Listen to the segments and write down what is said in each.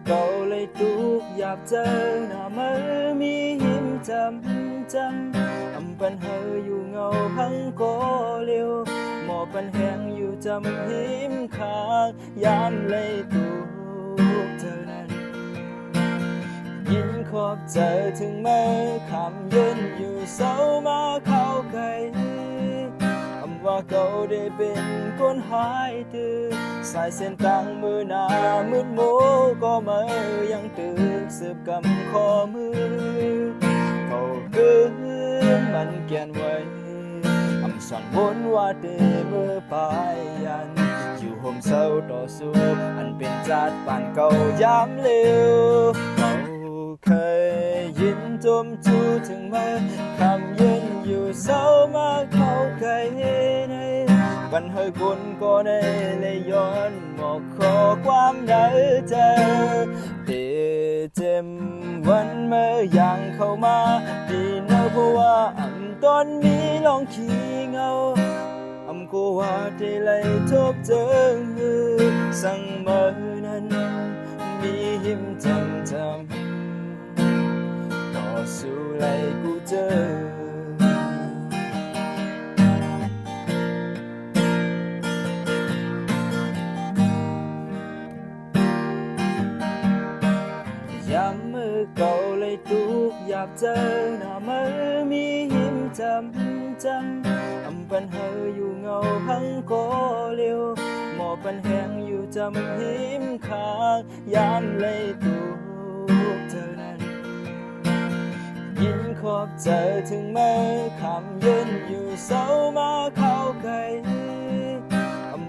เก่าเลยตุกอยากเจอหน้ามือมีหิมจำปันเฮออยู่เงาพังก็เร็วหมอปันแหงอยู่จำหิมขางยามเลยตุกเธอนั้นยินขอบเจอถึงแม้คำยืนอยู่เศร้ามาเข้าไกลว่าเขาได้เป็นคนหายตื่นสายเส้นกลางมือหนามืดโมก็มายังตื่นสืบกำข้อมือเขาคืนมันเกียนไว้สอนวนว่าเดมือปายยันอยู่ห่มเศร้าต่อสู้อันเป็นจัดป่านเก่ายามเร็วเขาเคยยินจมจูถึงมาคำยืนอยู่เศร้ามาเข้าไกลในปันเฮยคนก็ได้เลยย้อนบอกขอความได้เจอเตเจมวันเมื่ออย่างเข้ามาดีเนาเพราะว่าตอนนี้ลองขี้เงาก็ว่าได้เลยทบเจอสั่งเมื่อนั้นมีหิมจำต่อสู้เลยกูเจอยามมือเก่าเลยตุกอยากเจอหน้ามือมีหิมจำปันเฮออยู่เงาพังก็เร็วหมอปันแหงอยู่จำหิมขางยามเลยตุกเธอนั้นยินขอบเจอถึงแม้คำยืนอยู่เศร้ามาเข้าไกล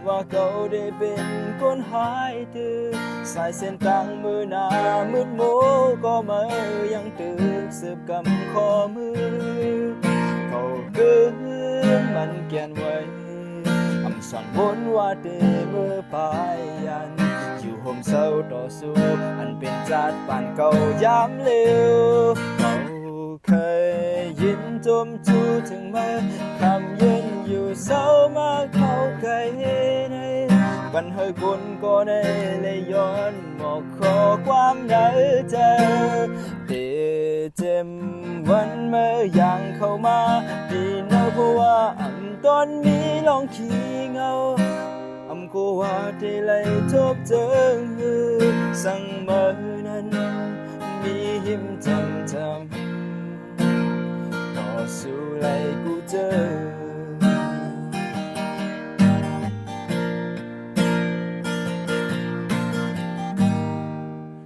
ว่าเขาได้เป็นคนหายตื่นสายเส้นกลางมือหนามืดโมก็มายังตื่นสืบกำข้อมือเขาคืนมันเกียนไว้สอนวนว่าเดมือปายยันอยู่ห่มเศร้าต่อสู้อันเป็นจัดป่านเก่ายามเร็วเขาเคยยินจมจูถึงมาคำยืนอยู่เศร้ามาเข้าไกลในปันเฮยคนก็ได้เลยย้อนบอกขอความได้เจอเตเจมวันเมื่ออย่างเข้ามาดีเนาเพราะว่าตอนนี้ลองขี้เงาก็ว่าได้เลยทบเจอสั่งเมื่อนั้นมีหิมจำต่อสู้เลยกูเจอ